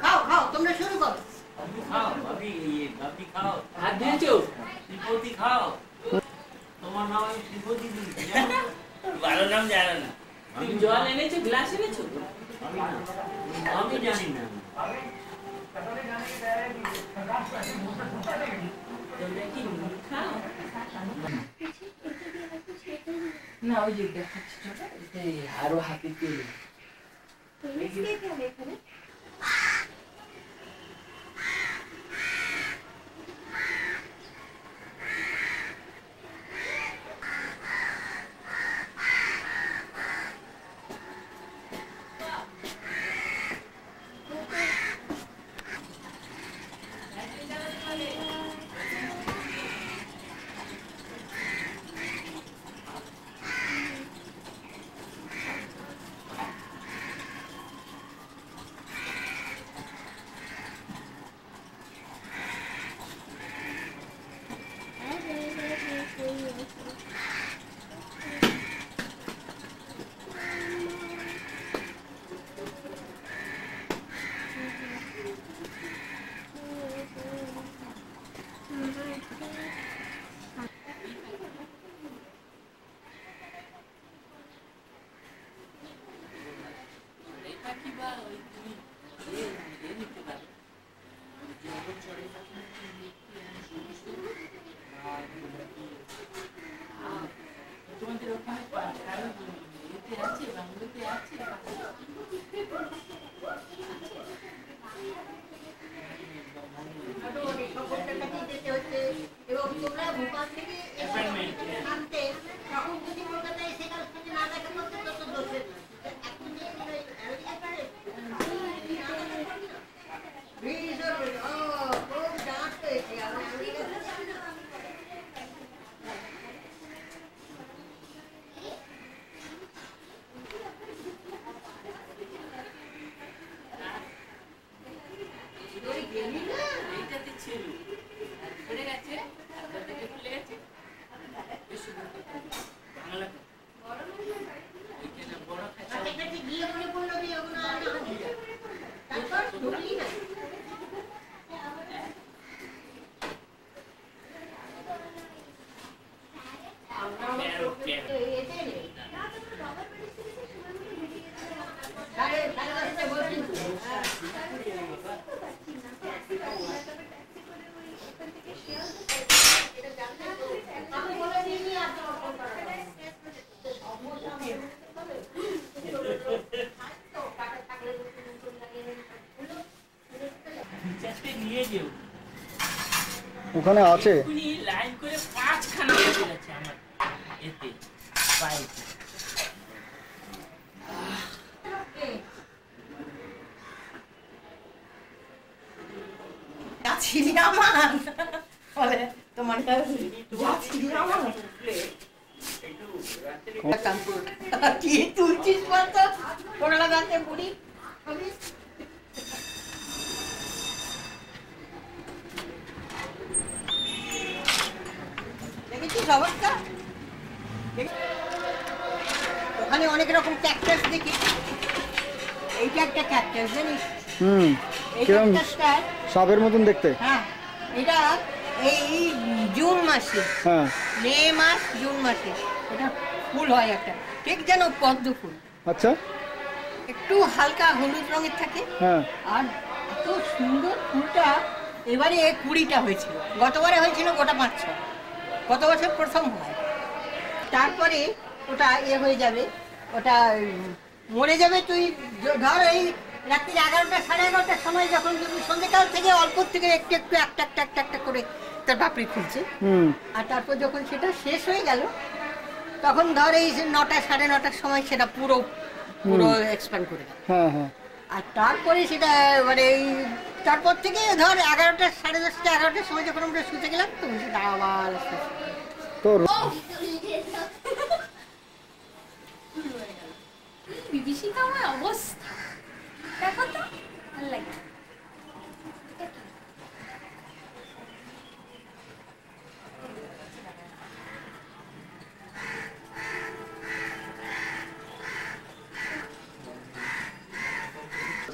খাও খাও তোমরা শুরু করো। খাও ভাবি, ভাবি খাও। হাত দিয়েছো? শ্রীপতি খাও। তোমার নাম আমি শ্রীপতি দিয়েছি, ভালো নাম জানো না। তুমি জল এনেছো, গ্লাস এনেছো? আমি জানি না। তোমরা কি খাও না? ওই যে দেখাচ্ছি আরো হাতে তেল এখানে। তোমাদের ওখানে আছে, বাংলাতে আছে। এবং তোমরা ভোপাল থেকে আনতে তখন যদি কলকাতায় এসে কারোর না দেখা করতে তত দোষের ওখানে আছে লাইন করে 5 খানা হয়ে যাচ্ছে আমার এতে পাইতে। যাচ্ছিলি আমার বলে তোমার কাছে যাচ্ছিলি আমার কি তুলছিস বলতো পড়লা গাছে বুড়ি দেখেছিস অবস্থা? ওখানে অনেক রকম ক্যাকটাস দেখি, এইটা একটা ক্যাকটাস জানিস? এই ক্যাকটাসটা সাপের মতন দেখতে। হ্যাঁ, এটা এই জুন মাসে, মে মাস জুন মাসে এটা ফুল হয় একটা, ঠিক যেন পদ্ম ফুল। আচ্ছা, একটু হালকা হলুদ রঙের থাকে। আর এত সুন্দর ফুলটা। এবারে 20টা হয়েছিল, গতবারে হয়েছিল গোটা 5-6, গত বছর প্রথম হয়। তারপরে ওটা হয়ে যাবে, ওটা মরে যাবে। তুই ধর এই রাত্রি 11টা সাড়ে 11টার সময় যখন সন্ধ্যেকাল থেকে অল্প থেকে একটু একটু একটা করে তার পাপড়ি খুলছে, আর তারপর যখন সেটা শেষ হয়ে গেল তখন ধর এই 9টা সাড়ে 9টার সময় সেটা পুরো এক্সপ্যান্ড করে গেল। আর তারপরে সেটা মানে তারপর থেকে ধর 11টা সাড়ে 10টা 11টার সময় যখন আমরা শুতে গেলাম তখন সেটা আবার বিভীষিকাময় অবস্থা। দেখো তো ভালো লাগে।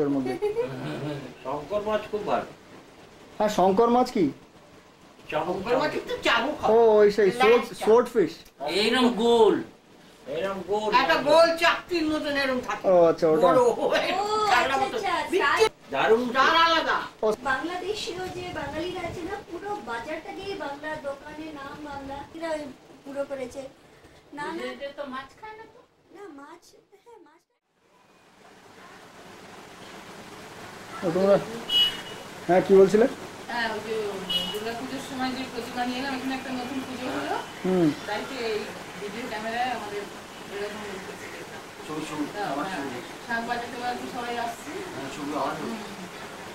এর মধ্যে। শঙ্কর মাছ খুব ভালো। হ্যাঁ শঙ্কর মাছ কি? শঙ্কর মাছ একটু চাবু খাও। ও ওই সেই সোট ফিশ। এইরকম গোল, এইরকম গোল, একটা গোল চাকতির মতন এরকম থাকে। ও আচ্ছা ওটা। বড় ও চাকরা মতন। আচ্ছা আচ্ছা বিচ্ছিরি, দারুণ। ডাল আলাদা। বাংলাদেশীয় যে বাঙালিরা আছে না পুরো বাজারটা দিয়ে বাংলা দোকানের নাম বাংলা এরা পুরো করেছে না না এটা তো মাছ খায় না তো। না মাছ হ্যাঁ মাছ তোমরা হ্যাঁ কি বলছিলে? হ্যাঁ ওই যে দুর্গাপুজোর সময় যে প্রতিমা নিয়ে এলাম, এখানে একটা নতুন পুজো হলো, হুম তাইতে এই ভিডিও ক্যামেরায় আমাদের এরকম করতে দেখলাম। শাক বাজাতে বাজাতে সবাই আসছি,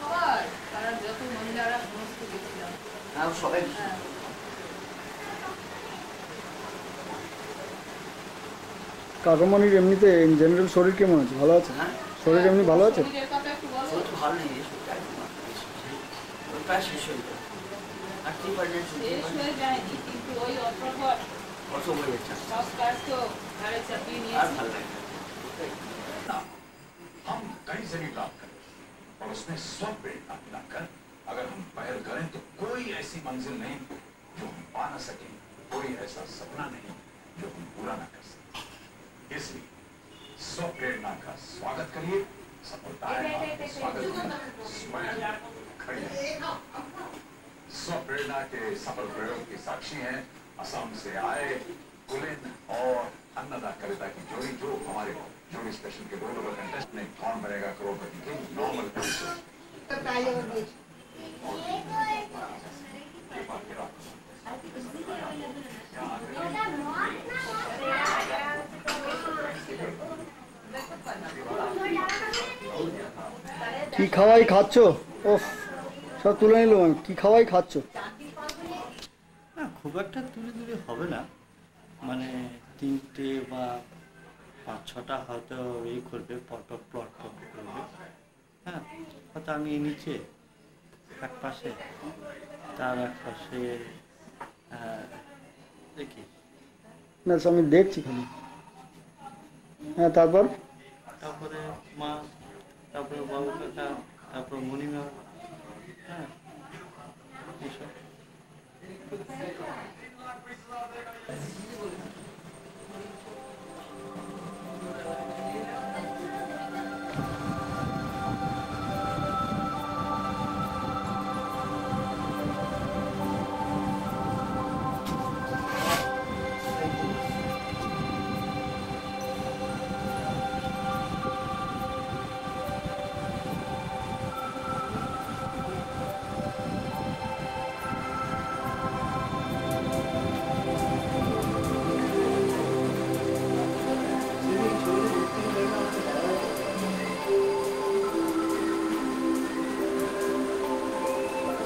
সবাই তারা যত মহিলারা সমস্ত গেছিলাম। হ্যাঁ কাকামণির এমনিতে ইন জেনারেল শরীর কেমন আছে? ভালো আছে? শরীর এমনি ভালো আছে? শরীরের কথা একটু বলো। শেষ হয়ে যায়নি, কিন্তু ওই অপ্রকট সব কাজ তো ঘাড়ে চাপিয়ে নিয়েছি। हम कहीं से भी काम करें और उसमें सब प्रेरणा मिलाकर अगर हम पहल करें तो कोई ऐसी मंजिल नहीं जो हम पा न सके, कोई ऐसा सपना नहीं जो हम पूरा न कर सके। इसलिए स्व प्रेरणा का स्वागत करिए, सफलताएं आपका स्वागत करिए, स्वयं खड़े रहिए। स्व प्रेरणा के सफल प्रयोग की साक्षी हैं असम से आए कुलिन और अन्नदा कविता की जोड़ी, जो हमारे जोड़ी स्पेशल के 2 नंबर कंटेस्ट में कौन बनेगा करोड़पति के नॉर्मल एपिसोड। কি খাওয়াই খাচ্ছ? ওফ সব তুলে নিলাম আমি। কি খাওয়াই খাচ্ছ? না খুব একটা তুলে তুলে হবে না, মানে 3টে বা 5-6টা হয়তো এই করবে, পরপর প্লট করবে। হ্যাঁ হয়তো আমি নিচে এক পাশে, তার এক পাশে দেখি, না আমি দেখছি খালি। হ্যাঁ তারপর তারপরে মা, তারপরে বাবু কাকা, তারপর মণিমা। হ্যাঁ এইসব।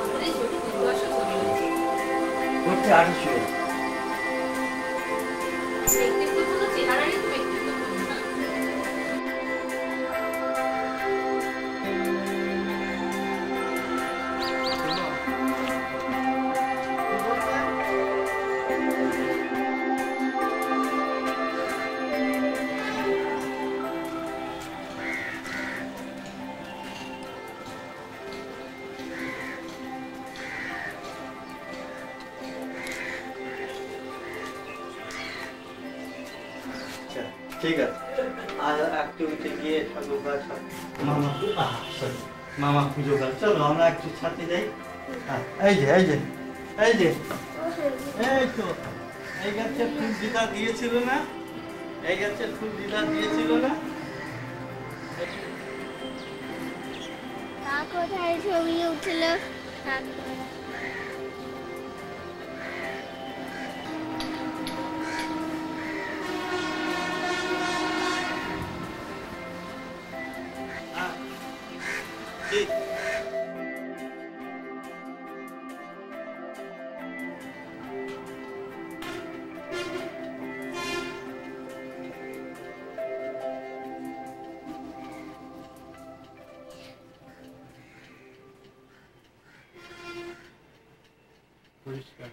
আমাদের এই ছোট দুর্বাসা চলে গেছে। করতে আসছো ব্যক্তিত্ব কোনো চেহারারই তো ব্যক্তিত্ব বলছে না। আচ্ছা ঠিক আছে, আর অ্যাক্টিভিটি গিয়ে ঠাকুর মামা সরি মামা পুজো করে চলো আমরা একটু ছাড়তে যাই। হ্যাঁ এই যে এই যে এই যে এই তো এই গাছের ফুল দিদা দিয়েছিল না, এই গাছের ফুল দিদা দিয়েছিল না। কোথায় ছবি উঠলো? ঠিক পরিষ্কার